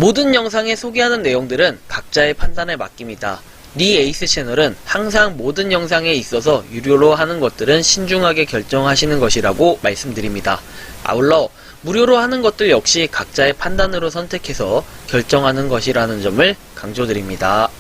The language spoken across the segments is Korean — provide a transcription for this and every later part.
모든 영상에 소개하는 내용들은 각자의 판단에 맡깁니다. 니 에이스 채널은 항상 모든 영상에 있어서 유료로 하는 것들은 신중하게 결정하시는 것이라고 말씀드립니다. 아울러 무료로 하는 것들 역시 각자의 판단으로 선택해서 결정하는 것이라는 점을 강조드립니다.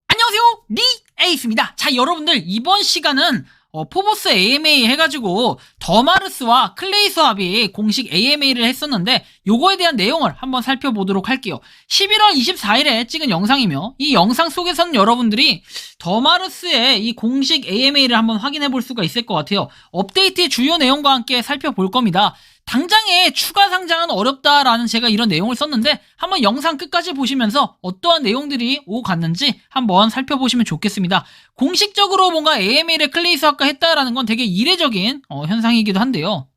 안녕하세요, 니 에이스입니다. 자, 여러분들 이번 시간은 포보스 AMA 해가지고 더마르스와 클레이 수압이 공식 AMA를 했었는데 요거에 대한 내용을 한번 살펴보도록 할게요. 11월 24일에 찍은 영상이며 이 영상 속에서는 여러분들이 더마르스의 이 공식 AMA를 한번 확인해 볼 수가 있을 것 같아요. 업데이트의 주요 내용과 함께 살펴볼 겁니다. 당장에 추가 상장은 어렵다라는 제가 이런 내용을 썼는데 한번 영상 끝까지 보시면서 어떠한 내용들이 오고 갔는지 한번 살펴보시면 좋겠습니다. 공식적으로 뭔가 AMA를 클레이 수압과 했다라는 건 되게 이례적인 현상이기도 한데요.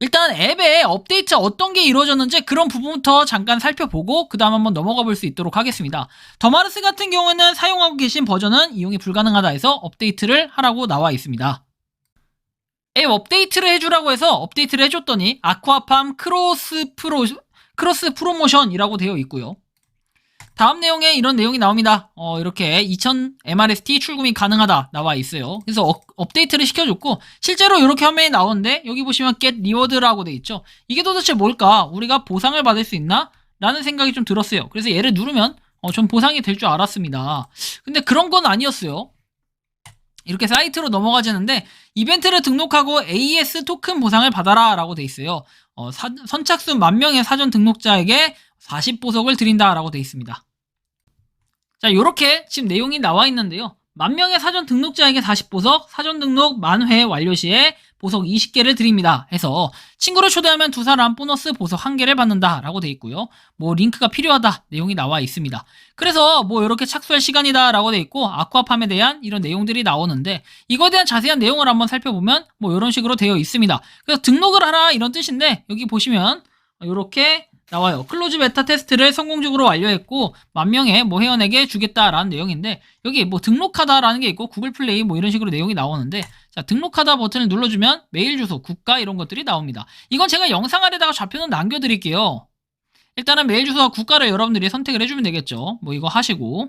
일단 앱에 업데이트 어떤 게 이루어졌는지 그런 부분부터 잠깐 살펴보고 그 다음 한번 넘어가 볼 수 있도록 하겠습니다. 더마르스 같은 경우에는 사용하고 계신 버전은 이용이 불가능하다 해서 업데이트를 하라고 나와 있습니다. 앱 업데이트를 해주라고 해서 업데이트를 해줬더니 아쿠아팜 크로스 프로모션이라고 되어 있고요. 다음 내용에 이런 내용이 나옵니다. 이렇게 2000 MRST 출금이 가능하다 나와 있어요. 그래서 업데이트를 시켜줬고 실제로 이렇게 화면이 나오는데 여기 보시면 get reward라고 돼 있죠. 이게 도대체 뭘까? 우리가 보상을 받을 수 있나? 라는 생각이 좀 들었어요. 그래서 얘를 누르면 전 보상이 될 줄 알았습니다. 근데 그런 건 아니었어요. 이렇게 사이트로 넘어가지는데 이벤트를 등록하고 AES 토큰 보상을 받아라 라고 돼 있어요. 선착순 10,000명의 사전 등록자에게 40보석을 드린다 라고 돼 있습니다. 자, 요렇게 지금 내용이 나와 있는데요. 10,000명의 사전 등록자에게 40보석, 사전 등록 만회 완료 시에 보석 20개를 드립니다 해서 친구를 초대하면 2사람 보너스 보석 1개를 받는다 라고 돼 있고요. 뭐 링크가 필요하다 내용이 나와 있습니다. 그래서 뭐 이렇게 착수할 시간이다 라고 돼 있고 아쿠아팜에 대한 이런 내용들이 나오는데 이거에 대한 자세한 내용을 한번 살펴보면 뭐 이런 식으로 되어 있습니다. 그래서 등록을 하라 이런 뜻인데 여기 보시면 이렇게 나와요. 클로즈 베타 테스트를 성공적으로 완료했고 10,000명의 뭐 회원에게 주겠다라는 내용인데 여기 뭐 등록하다라는 게 있고 구글 플레이 뭐 이런 식으로 내용이 나오는데 자, 등록하다 버튼을 눌러주면 메일 주소, 국가 이런 것들이 나옵니다. 이건 제가 영상 아래다가 좌표는 남겨드릴게요. 일단은 메일 주소와 국가를 여러분들이 선택을 해주면 되겠죠. 뭐 이거 하시고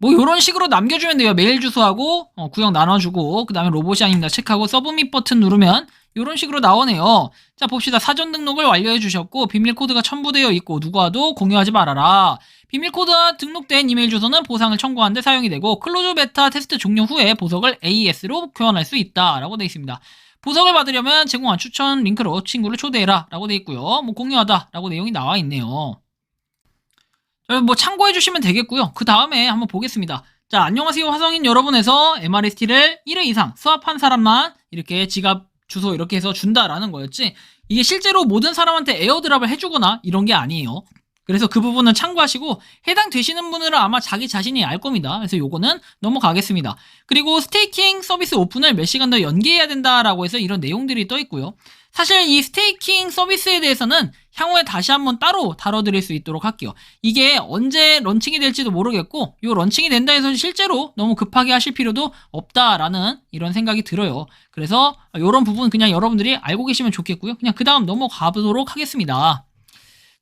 뭐 이런 식으로 남겨주면 돼요. 메일 주소하고 구역 나눠주고 그 다음에 로봇이 아닌가 체크하고 서브밋 버튼 누르면 이런 식으로 나오네요. 자, 봅시다. 사전 등록을 완료해 주셨고 비밀 코드가 첨부되어 있고 누구와도 공유하지 말아라. 비밀 코드와 등록된 이메일 주소는 보상을 청구하는 데 사용이 되고 클로즈 베타 테스트 종료 후에 보석을 AES로 교환할 수 있다 라고 되어 있습니다. 보석을 받으려면 제공한 추천 링크로 친구를 초대해라 라고 되어 있고요. 뭐 공유하다 라고 내용이 나와 있네요. 뭐 참고해 주시면 되겠고요. 그 다음에 한번 보겠습니다. 자, 안녕하세요 화성인 여러분에서 MRST를 1회 이상 수합한 사람만 이렇게 지갑 주소 이렇게 해서 준다라는 거였지 이게 실제로 모든 사람한테 에어드랍을 해주거나 이런 게 아니에요. 그래서 그 부분은 참고하시고 해당되시는 분들은 아마 자기 자신이 알 겁니다. 그래서 요거는 넘어가겠습니다. 그리고 스테이킹 서비스 오픈을 몇 시간 더 연기해야 된다라고 해서 이런 내용들이 떠 있고요. 사실 이 스테이킹 서비스에 대해서는 향후에 다시 한번 따로 다뤄드릴 수 있도록 할게요. 이게 언제 런칭이 될지도 모르겠고 요 런칭이 된다 해서 실제로 너무 급하게 하실 필요도 없다라는 이런 생각이 들어요. 그래서 요런 부분 그냥 여러분들이 알고 계시면 좋겠고요. 그냥 그 다음 넘어가 보도록 하겠습니다.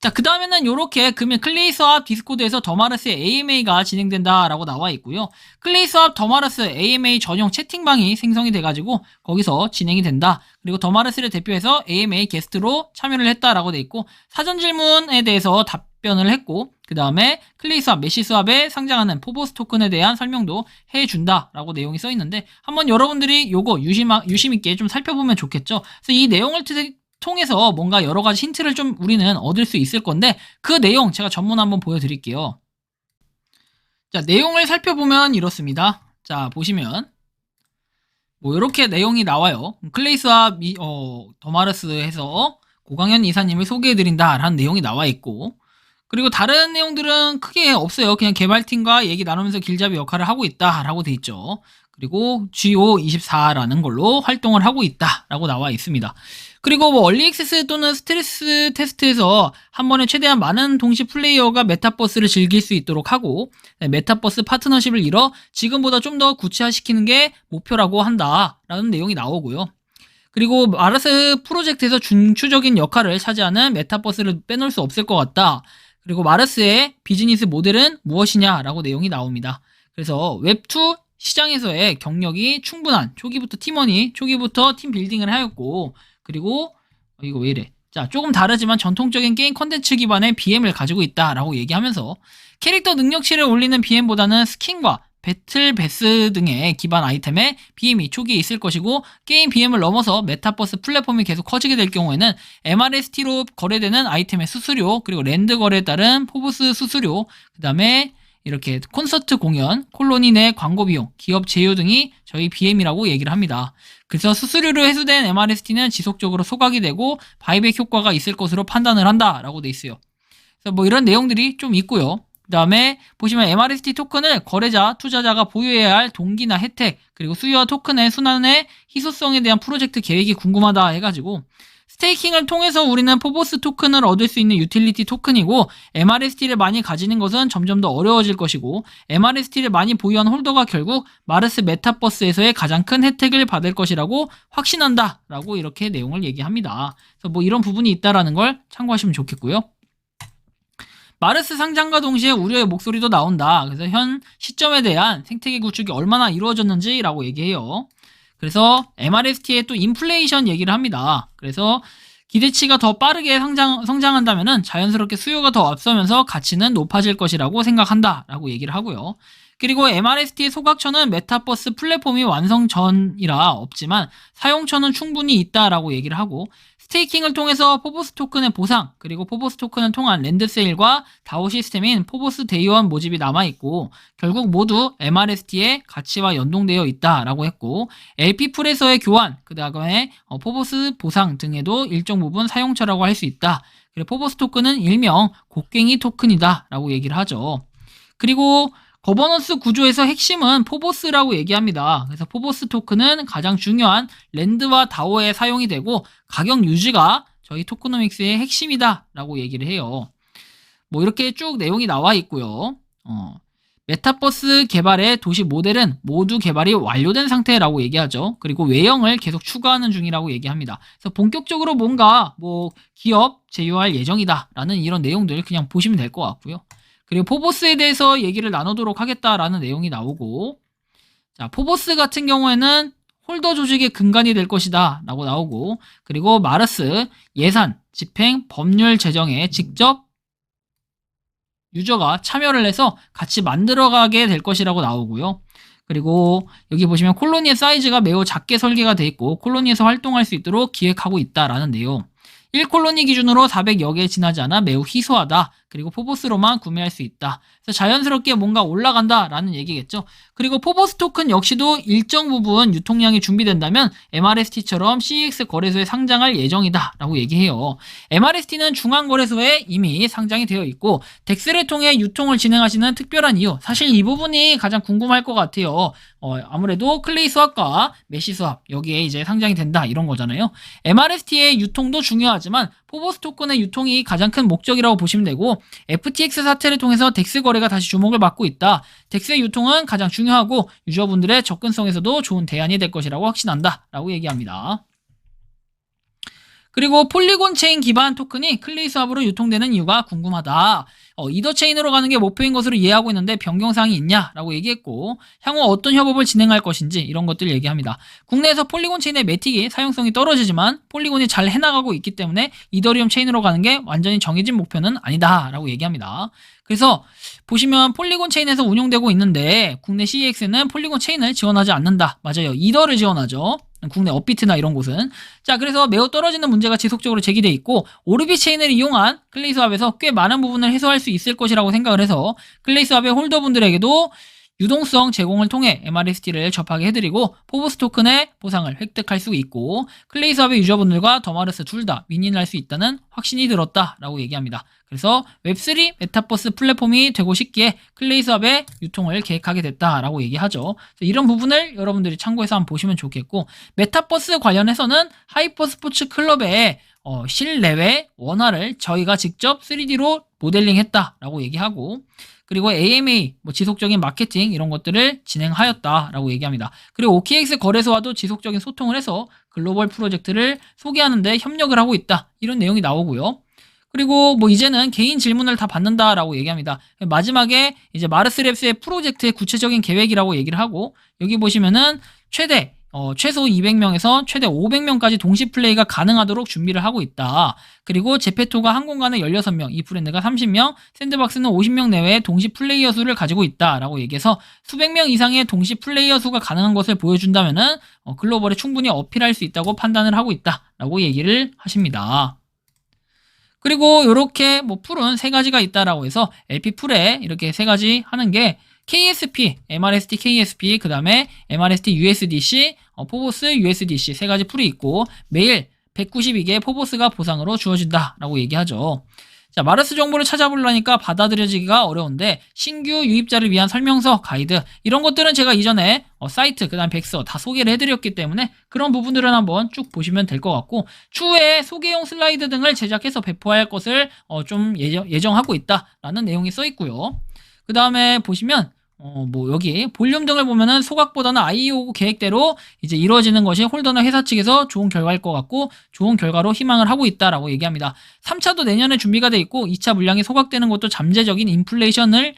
자, 그 다음에는 요렇게 금일 클레이 수압 디스코드에서 더마르스의 AMA가 진행된다라고 나와 있고요. 클레이 수압 더마르스 AMA 전용 채팅방이 생성이 돼가지고 거기서 진행이 된다. 그리고 더마르스를 대표해서 AMA 게스트로 참여를 했다라고 돼 있고 사전 질문에 대해서 답변을 했고 그 다음에 클레이 수압, 메시 수압에 상장하는 포보스 토큰에 대한 설명도 해준다라고 내용이 써 있는데 한번 여러분들이 요거 유심 있게 좀 살펴보면 좋겠죠. 그래서 이 내용을 통해서 뭔가 여러 가지 힌트를 좀 우리는 얻을 수 있을 건데 그 내용 제가 전문 한번 보여드릴게요. 자, 내용을 살펴보면 이렇습니다. 자, 보시면 뭐 이렇게 내용이 나와요. 클레이스와 더마르스 해서 고강현 이사님을 소개해드린다라는 내용이 나와 있고 그리고 다른 내용들은 크게 없어요. 그냥 개발팀과 얘기 나누면서 길잡이 역할을 하고 있다라고 돼 있죠. 그리고 GO24라는 걸로 활동을 하고 있다라고 나와 있습니다. 그리고 뭐 얼리 액세스 또는 스트레스 테스트에서 한 번에 최대한 많은 동시 플레이어가 메타버스를 즐길 수 있도록 하고 메타버스 파트너십을 이뤄 지금보다 좀 더 구체화시키는 게 목표라고 한다라는 내용이 나오고요. 그리고 마르스 프로젝트에서 중추적인 역할을 차지하는 메타버스를 빼놓을 수 없을 것 같다. 그리고 마르스의 비즈니스 모델은 무엇이냐라고 내용이 나옵니다. 그래서 웹2 시장에서의 경력이 충분한 초기부터 팀원이 초기부터 팀 빌딩을 하였고, 그리고 이거 왜 이래? 자, 조금 다르지만 전통적인 게임 컨텐츠 기반의 BM을 가지고 있다라고 얘기하면서 캐릭터 능력치를 올리는 BM보다는 스킨과 배틀 베스 등의 기반 아이템의 BM이 초기에 있을 것이고, 게임 BM을 넘어서 메타버스 플랫폼이 계속 커지게 될 경우에는 MRST로 거래되는 아이템의 수수료, 그리고 랜드 거래에 따른 포브스 수수료, 그 다음에 이렇게 콘서트 공연, 콜로니 내 광고 비용, 기업 제휴 등이 저희 BM이라고 얘기를 합니다. 그래서 수수료로 회수된 MRST는 지속적으로 소각이 되고 바이백 효과가 있을 것으로 판단을 한다라고 돼 있어요. 그래서 뭐 이런 내용들이 좀 있고요. 그 다음에 보시면 MRST 토큰을 거래자, 투자자가 보유해야 할 동기나 혜택, 그리고 수요와 토큰의 순환의 희소성에 대한 프로젝트 계획이 궁금하다 해가지고, 스테이킹을 통해서 우리는 포보스 토큰을 얻을 수 있는 유틸리티 토큰이고, MRST를 많이 가지는 것은 점점 더 어려워질 것이고, MRST를 많이 보유한 홀더가 결국 마르스 메타버스에서의 가장 큰 혜택을 받을 것이라고 확신한다 라고 이렇게 내용을 얘기합니다. 그래서 뭐 이런 부분이 있다라는 걸 참고하시면 좋겠고요. 마르스 상장과 동시에 우려의 목소리도 나온다. 그래서 현 시점에 대한 생태계 구축이 얼마나 이루어졌는지라고 얘기해요. 그래서 MRST의 또 인플레이션 얘기를 합니다. 그래서 기대치가 더 빠르게 성장한다면은 자연스럽게 수요가 더 앞서면서 가치는 높아질 것이라고 생각한다라고 얘기를 하고요. 그리고 MRST의 소각처는 메타버스 플랫폼이 완성 전이라 없지만 사용처는 충분히 있다라고 얘기를 하고, 스테이킹을 통해서 포보스 토큰의 보상, 그리고 포보스 토큰을 통한 랜드세일과 다오 시스템인 포보스 대의원 모집이 남아있고, 결국 모두 MRST의 가치와 연동되어 있다라고 했고, LP풀에서의 교환, 그 다음에 포보스 보상 등에도 일정 부분 사용처라고 할 수 있다. 그리고 포보스 토큰은 일명 곡괭이 토큰이다 라고 얘기를 하죠. 그리고 거버넌스 구조에서 핵심은 포보스라고 얘기합니다. 그래서 포보스 토큰은 가장 중요한 랜드와 다오에 사용이 되고, 가격 유지가 저희 토크노믹스의 핵심이다 라고 얘기를 해요. 뭐 이렇게 쭉 내용이 나와 있고요. 메타버스 개발의 도시 모델은 모두 개발이 완료된 상태라고 얘기하죠. 그리고 외형을 계속 추가하는 중이라고 얘기합니다. 그래서 본격적으로 뭔가 뭐 기업 제휴할 예정이다 라는 이런 내용들 그냥 보시면 될 것 같고요. 그리고 포보스에 대해서 얘기를 나누도록 하겠다라는 내용이 나오고, 자, 포보스 같은 경우에는 홀더 조직의 근간이 될 것이다 라고 나오고, 그리고 마르스 예산, 집행, 법률 제정에 직접 유저가 참여를 해서 같이 만들어가게 될 것이라고 나오고요. 그리고 여기 보시면 콜로니의 사이즈가 매우 작게 설계가 돼 있고 콜로니에서 활동할 수 있도록 기획하고 있다라는 내용. 1콜로니 기준으로 400여 개 지나지 않아 매우 희소하다. 그리고 포보스로만 구매할 수 있다. 그래서 자연스럽게 뭔가 올라간다라는 얘기겠죠. 그리고 포보스 토큰 역시도 일정 부분 유통량이 준비된다면 MRST처럼 CEX 거래소에 상장할 예정이다 라고 얘기해요. MRST는 중앙거래소에 이미 상장이 되어 있고 덱스를 통해 유통을 진행하시는 특별한 이유, 사실 이 부분이 가장 궁금할 것 같아요. 아무래도 클레이 수압과 메시 수압 여기에 이제 상장이 된다 이런 거잖아요. MRST의 유통도 중요하지만 포보스 토큰의 유통이 가장 큰 목적이라고 보시면 되고, FTX 사태를 통해서 덱스 거래가 다시 주목을 받고 있다. 덱스의 유통은 가장 중요하고 유저분들의 접근성에서도 좋은 대안이 될 것이라고 확신한다 라고 얘기합니다. 그리고 폴리곤 체인 기반 토큰이 클레이 수압으로 유통되는 이유가 궁금하다. 이더 체인으로 가는 게 목표인 것으로 이해하고 있는데 변경사항이 있냐라고 얘기했고, 향후 어떤 협업을 진행할 것인지 이런 것들 얘기합니다. 국내에서 폴리곤 체인의 매틱이 사용성이 떨어지지만 폴리곤이 잘 해나가고 있기 때문에 이더리움 체인으로 가는 게 완전히 정해진 목표는 아니다라고 얘기합니다. 그래서 보시면 폴리곤 체인에서 운용되고 있는데 국내 CEX는 폴리곤 체인을 지원하지 않는다. 맞아요. 이더를 지원하죠. 국내 업비트나 이런 곳은. 자, 그래서 매우 떨어지는 문제가 지속적으로 제기돼 있고 오르비 체인을 이용한 클레이 수압에서 꽤 많은 부분을 해소할 수 있을 것이라고 생각을 해서 클레이 수압의 홀더분들에게도 유동성 제공을 통해 MRST를 접하게 해드리고 포보스 토큰의 보상을 획득할 수 있고 클레이 수압의 유저분들과 더마르스 둘 다 윈윈할 수 있다는 확신이 들었다라고 얘기합니다. 그래서 웹3 메타버스 플랫폼이 되고 싶기에 클레이 수압의 유통을 계획하게 됐다라고 얘기하죠. 이런 부분을 여러분들이 참고해서 한번 보시면 좋겠고, 메타버스 관련해서는 하이퍼 스포츠 클럽의 실내외 원화를 저희가 직접 3D로 모델링했다라고 얘기하고, 그리고 AMA 지속적인 마케팅 이런 것들을 진행하였다라고 얘기합니다. 그리고 OKX 거래소와도 지속적인 소통을 해서 글로벌 프로젝트를 소개하는 데 협력을 하고 있다, 이런 내용이 나오고요. 그리고 이제는 개인 질문을 다 받는다라고 얘기합니다. 마지막에 이제 마르스랩스의 프로젝트의 구체적인 계획이라고 얘기를 하고, 여기 보시면은 최소 200명에서 최대 500명까지 동시 플레이가 가능하도록 준비를 하고 있다. 그리고 제페토가 항공관에 16명, 이프랜드가 30명, 샌드박스는 50명 내외의 동시 플레이어 수를 가지고 있다라고 얘기해서 수백 명 이상의 동시 플레이어 수가 가능한 것을 보여준다면은 글로벌에 충분히 어필할 수 있다고 판단을 하고 있다라고 얘기를 하십니다. 그리고 이렇게 풀은 3가지가 있다라고 해서 LP 풀에 이렇게 3가지 하는 게 KSP, MRST KSP, 그 다음에 MRST USDC, 포보스 USDC 3가지 풀이 있고 매일 192개의 포보스가 보상으로 주어진다라고 얘기하죠. 자, 마르스 정보를 찾아보려니까 받아들여지기가 어려운데 신규 유입자를 위한 설명서, 가이드 이런 것들은 제가 이전에 사이트, 그 다음 백서 다 소개를 해드렸기 때문에 그런 부분들은 한번 쭉 보시면 될 것 같고, 추후에 소개용 슬라이드 등을 제작해서 배포할 것을 좀 예정하고 있다라는 내용이 써 있고요. 그 다음에 보시면 여기 볼륨 등을 보면은 소각보다는 IEO 계획대로 이제 이루어지는 것이 홀더나 회사 측에서 좋은 결과일 것 같고 좋은 결과로 희망을 하고 있다라고 얘기합니다. 3차도 내년에 준비가 돼 있고 2차 물량이 소각되는 것도 잠재적인 인플레이션을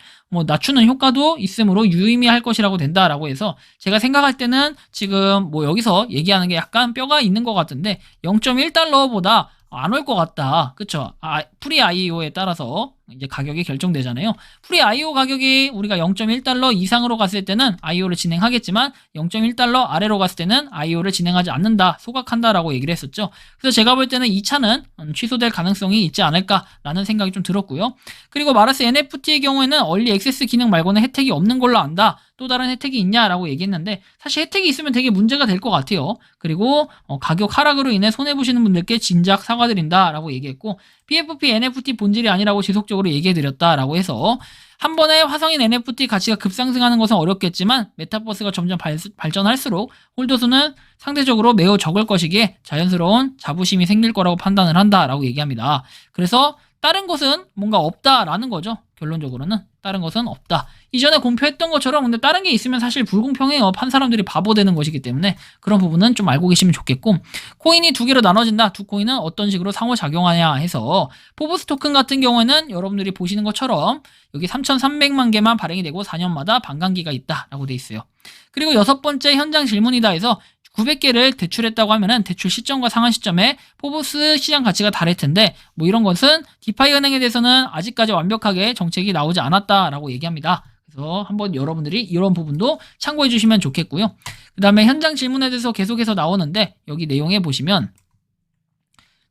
낮추는 효과도 있으므로 유의미할 것이라고 된다라고 해서, 제가 생각할 때는 지금 여기서 얘기하는 게 약간 뼈가 있는 것 같은데 0.1달러보다 안 올 것 같다. 그쵸? 프리 IEO에 따라서 이제 가격이 결정되잖아요. 프리 IEO 가격이 우리가 0.1달러 이상으로 갔을 때는 IEO를 진행하겠지만 0.1달러 아래로 갔을 때는 IEO를 진행하지 않는다, 소각한다라고 얘기를 했었죠. 그래서 제가 볼 때는 2차는 취소될 가능성이 있지 않을까라는 생각이 좀 들었고요. 그리고 마르스 NFT의 경우에는 얼리 액세스 기능 말고는 혜택이 없는 걸로 안다. 또 다른 혜택이 있냐라고 얘기했는데 사실 혜택이 있으면 되게 문제가 될 것 같아요. 그리고 가격 하락으로 인해 손해보시는 분들께 진작 사과드린다라고 얘기했고, PFP NFT 본질이 아니라고 지속적으로 얘기해드렸다라고 해서 한 번에 화성인 NFT 가치가 급상승하는 것은 어렵겠지만 메타버스가 점점 발전할수록 홀더 수는 상대적으로 매우 적을 것이기에 자연스러운 자부심이 생길 거라고 판단을 한다라고 얘기합니다. 그래서 다른 것은 뭔가 없다라는 거죠. 결론적으로는 다른 것은 없다. 이전에 공표했던 것처럼 근데 다른 게 있으면 사실 불공평해요. 판 사람들이 바보 되는 것이기 때문에 그런 부분은 좀 알고 계시면 좋겠고, 코인이 2개로 나눠진다. 두 코인은 어떤 식으로 상호작용하냐 해서 포보스 토큰 같은 경우에는 여러분들이 보시는 것처럼 여기 3,300만 개만 발행이 되고 4년마다 반감기가 있다라고 돼 있어요. 그리고 6번째 현장 질문이다 해서 900개를 대출했다고 하면은 대출 시점과 상환 시점에 포보스 시장 가치가 다를 텐데 이런 것은 디파이 은행에 대해서는 아직까지 완벽하게 정책이 나오지 않았다라고 얘기합니다. 그래서 한번 여러분들이 이런 부분도 참고해 주시면 좋겠고요. 그 다음에 현장 질문에 대해서 계속해서 나오는데 여기 내용에 보시면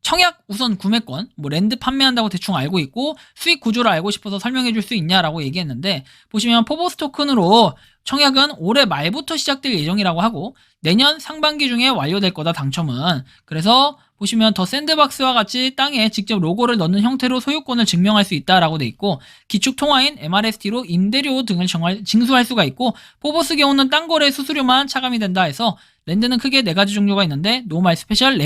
청약 우선 구매권, 랜드 판매한다고 대충 알고 있고 수익 구조를 알고 싶어서 설명해 줄 수 있냐라고 얘기했는데, 보시면 포보스 토큰으로 청약은 올해 말부터 시작될 예정이라고 하고 내년 상반기 중에 완료될 거다, 당첨은. 그래서 보시면 더 샌드박스와 같이 땅에 직접 로고를 넣는 형태로 소유권을 증명할 수 있다라고 돼 있고, 기축 통화인 MRST로 임대료 등을 징수할 수가 있고, 포보스 경우는 땅 거래 수수료만 차감이 된다 해서 랜드는 크게 4가지 종류가 있는데 노멀, 스페셜,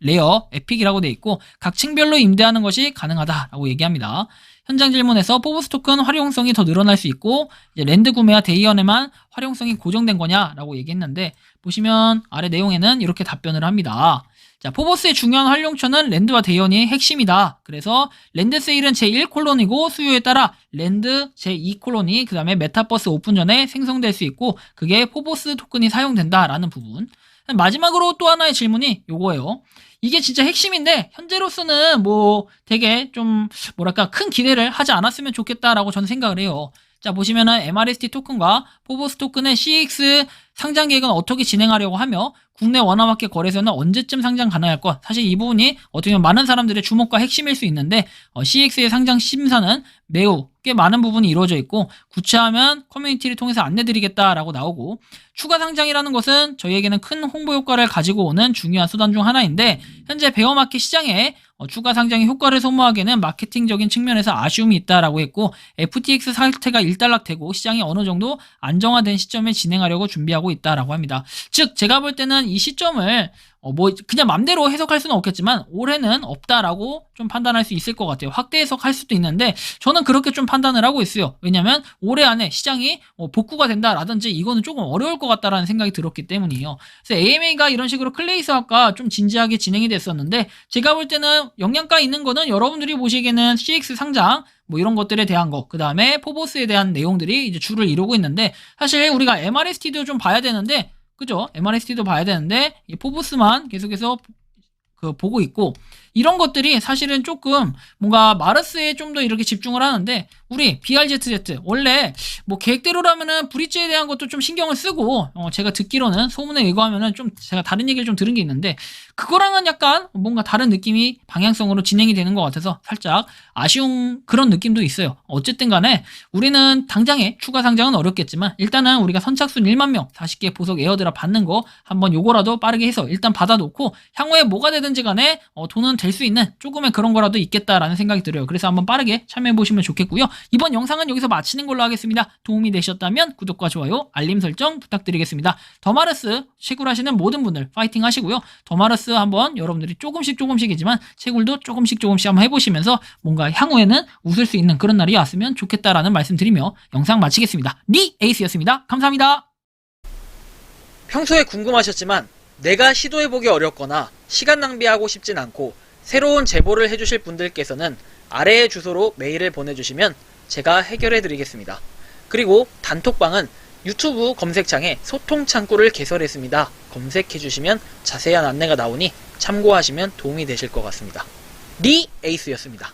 레어, 에픽이라고 돼 있고 각 층별로 임대하는 것이 가능하다라고 얘기합니다. 현장 질문에서 포보스 토큰 활용성이 더 늘어날 수 있고 이제 랜드 구매와 대의원에만 활용성이 고정된 거냐라고 얘기했는데, 보시면 아래 내용에는 이렇게 답변을 합니다. 자, 포보스의 중요한 활용처는 랜드와 대의원이 핵심이다. 그래서 랜드 세일은 제1콜론이고 수요에 따라 랜드 제2콜론이 그 다음에 메타버스 오픈 전에 생성될 수 있고 그게 포보스 토큰이 사용된다라는 부분. 마지막으로 또 하나의 질문이 요거예요. 이게 진짜 핵심인데 현재로서는 되게 좀 큰 기대를 하지 않았으면 좋겠다라고 저는 생각을 해요. 자, 보시면은 MRST 토큰과 포보스 토큰의 CX 상장 계획은 어떻게 진행하려고 하며 국내 원화마켓 거래소는 언제쯤 상장 가능할 것. 사실 이 부분이 어떻게 보면 많은 사람들의 주목과 핵심일 수 있는데 CX의 상장 심사는 매우 꽤 많은 부분이 이루어져 있고 구체하면 커뮤니티를 통해서 안내드리겠다라고 나오고, 추가 상장이라는 것은 저희에게는 큰 홍보 효과를 가지고 오는 중요한 수단 중 하나인데 현재 베어마켓 시장에 추가 상장의 효과를 소모하기에는 마케팅적인 측면에서 아쉬움이 있다라고 했고, FTX 사태가 일단락되고 시장이 어느 정도 안정화된 시점에 진행하려고 준비하고 있다라고 합니다. 즉 제가 볼 때는 이 시점을 뭐 그냥 맘대로 해석할 수는 없겠지만 올해는 없다라고 좀 판단할 수 있을 것 같아요. 확대 해석할 수도 있는데 저는 그렇게 좀 판단을 하고 있어요. 왜냐면 올해 안에 시장이 복구가 된다라든지 이거는 조금 어려울 것 같다라는 생각이 들었기 때문이에요. 그래서 AMA가 이런 식으로 클레이 수학과 좀 진지하게 진행이 됐었는데 제가 볼 때는 영양가 있는 거는 여러분들이 보시기에는 CX 상장 뭐 이런 것들에 대한 거, 그 다음에 포보스에 대한 내용들이 이제 주를 이루고 있는데 사실 우리가 MRST도 좀 봐야 되는데 그죠? MRST도 봐야 되는데 이 포브스만 계속해서 보고 있고 이런 것들이 사실은 조금 뭔가 마르스에 좀 더 이렇게 집중을 하는데 우리 BRZZ 원래 뭐 계획대로라면은 브릿지에 대한 것도 좀 신경을 쓰고 제가 듣기로는 소문에 의거하면은 좀 제가 다른 얘기를 좀 들은 게 있는데 그거랑은 약간 뭔가 다른 느낌이 방향성으로 진행이 되는 것 같아서 살짝 아쉬운 그런 느낌도 있어요. 어쨌든 간에 우리는 당장에 추가 상장은 어렵겠지만 일단은 우리가 선착순 1만 명 40개 보석 에어드랍 받는 거 한번 요거라도 빠르게 해서 일단 받아놓고 향후에 뭐가 되든지 간에 돈은 될 수 있는 조금의 그런 거라도 있겠다라는 생각이 들어요. 그래서 한번 빠르게 참여해보시면 좋겠고요. 이번 영상은 여기서 마치는 걸로 하겠습니다. 도움이 되셨다면 구독과 좋아요, 알림 설정 부탁드리겠습니다. 더마르스 채굴하시는 모든 분들 파이팅 하시고요. 더마르스 한번 여러분들이 조금씩이지만 채굴도 조금씩 한번 해보시면서 뭔가 향후에는 웃을 수 있는 그런 날이 왔으면 좋겠다라는 말씀 드리며 영상 마치겠습니다. 니 에이스였습니다. 감사합니다. 평소에 궁금하셨지만 내가 시도해보기 어렵거나 시간 낭비하고 싶진 않고 새로운 제보를 해주실 분들께서는 아래의 주소로 메일을 보내주시면 제가 해결해드리겠습니다. 그리고 단톡방은 유튜브 검색창에 소통 창구를 개설했습니다. 검색해주시면 자세한 안내가 나오니 참고하시면 도움이 되실 것 같습니다. 리 에이스였습니다.